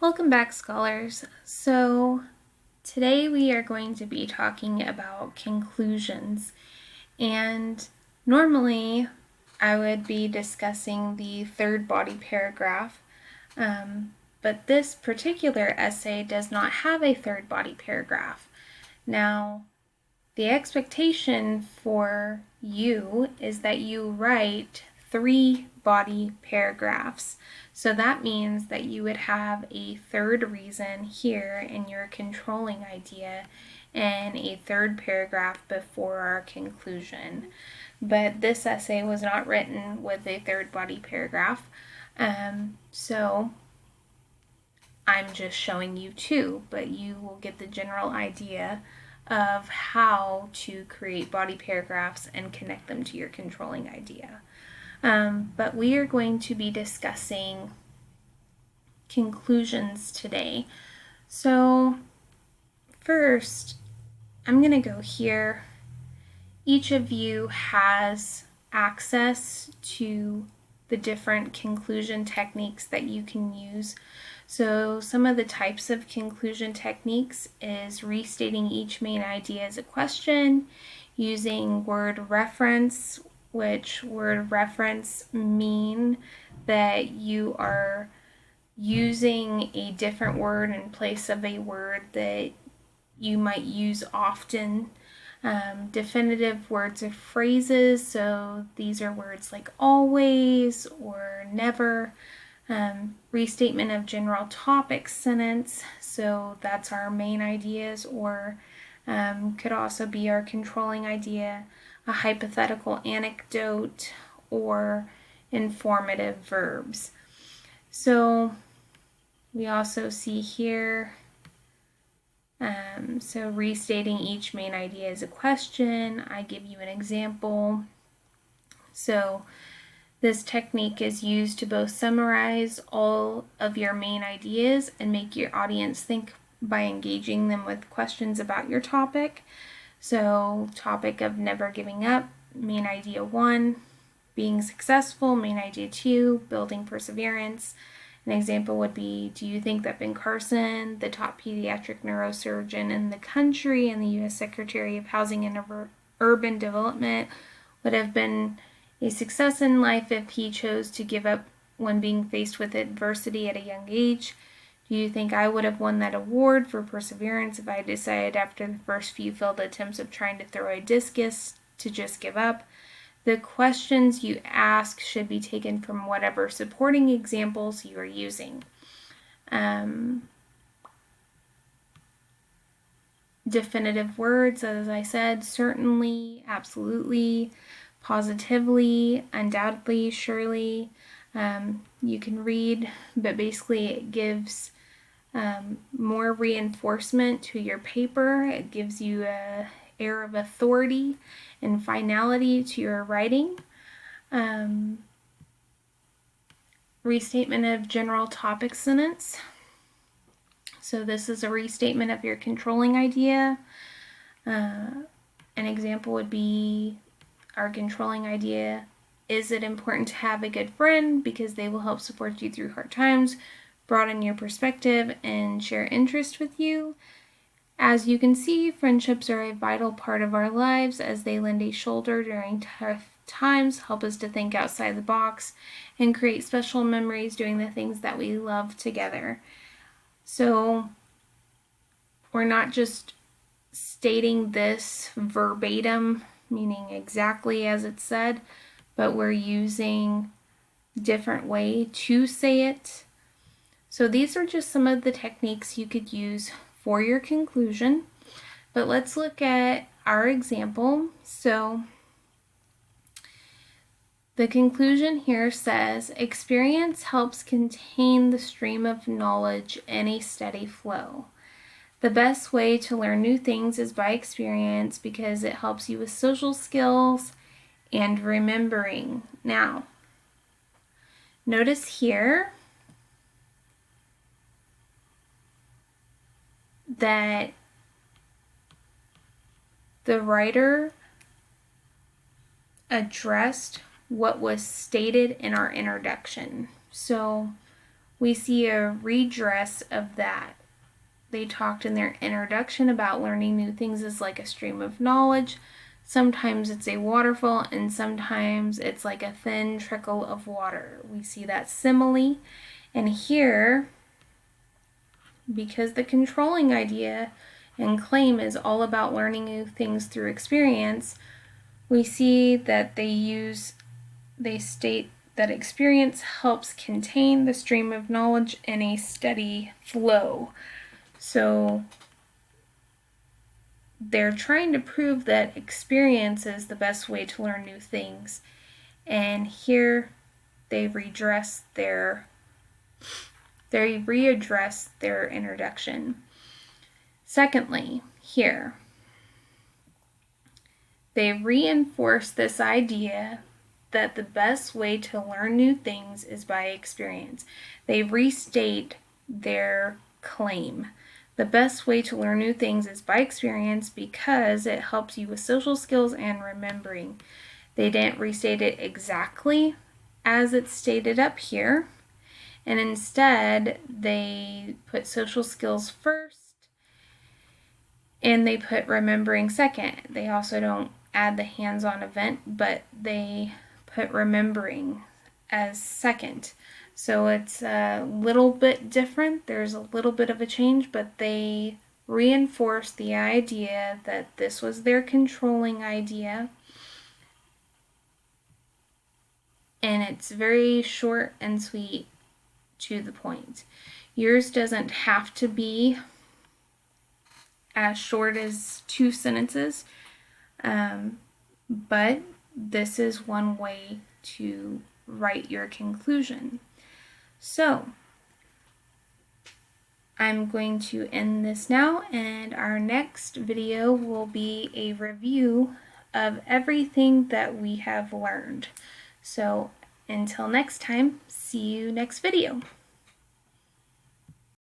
Welcome back, scholars. So today we are going to be talking about conclusions, and normally I would be discussing the third body paragraph, but this particular essay does not have a third body paragraph. Now, the expectation for you is that you write 3 body paragraphs. So that means that you would have a third reason here in your controlling idea and a third paragraph before our conclusion. But this essay was not written with a third body paragraph. So I'm just showing you 2, but you will get the general idea of how to create body paragraphs and connect them to your controlling idea. But we are going to be discussing conclusions today. So first, I'm going to go here. Each of you has access to the different conclusion techniques that you can use. So some of the types of conclusion techniques is restating each main idea as a question, using word reference, which word reference mean that you are using a different word in place of a word that you might use often. Definitive words or phrases, so these are words like always or never. Restatement of general topic sentence, so that's our main ideas, or could also be our controlling idea, a hypothetical anecdote, or informative verbs. So we also see here, so restating each main idea as a question. I give you an example. So this technique is used to both summarize all of your main ideas and make your audience think by engaging them with questions about your topic. So topic of never giving up, main idea 1, being successful, main idea 2, building perseverance. An example would be, do you think that Ben Carson, the top pediatric neurosurgeon in the country and the U.S. Secretary of Housing and Urban Development, would have been a success in life if he chose to give up when being faced with adversity at a young age? Do you think I would have won that award for perseverance if I decided after the first few failed attempts of trying to throw a discus to just give up? The questions you ask should be taken from whatever supporting examples you are using. Definitive words, as I said, certainly, absolutely, positively, undoubtedly, surely. You can read, but basically it gives more reinforcement to your paper. It gives you an air of authority and finality to your writing. Restatement of general topic sentence. So this is a restatement of your controlling idea. An example would be our controlling idea. Is it important to have a good friend because they will help support you through hard times, broaden your perspective, and share interest with you? As you can see, friendships are a vital part of our lives as they lend a shoulder during tough times, help us to think outside the box, and create special memories doing the things that we love together. So we're not just stating this verbatim, meaning exactly as it's said, but we're using different way to say it. So these are just some of the techniques you could use for your conclusion, but let's look at our example. So the conclusion here says, experience helps contain the stream of knowledge in a steady flow. The best way to learn new things is by experience because it helps you with social skills and remembering. Now, notice here that the writer addressed what was stated in our introduction. So we see a redress of that. They talked in their introduction about learning new things is like a stream of knowledge. Sometimes it's a waterfall, and sometimes it's like a thin trickle of water. We see that simile. And here, because the controlling idea and claim is all about learning new things through experience, we see that they state that experience helps contain the stream of knowledge in a steady flow. So they're trying to prove that experience is the best way to learn new things. And here they readdress their introduction. Secondly, here, they reinforce this idea that the best way to learn new things is by experience. They restate their claim. The best way to learn new things is by experience because it helps you with social skills and remembering. They didn't restate it exactly as it's stated up here, and instead they put social skills first and they put remembering second. They also don't add the hands-on event, but they put remembering as second. So it's a little bit different. There's a little bit of a change, but they reinforce the idea that this was their controlling idea. And it's very short and sweet, to the point. Yours doesn't have to be as short as 2 sentences, but this is one way to write your conclusion. So I'm going to end this now, and our next video will be a review of everything that we have learned. So until next time, see you next video.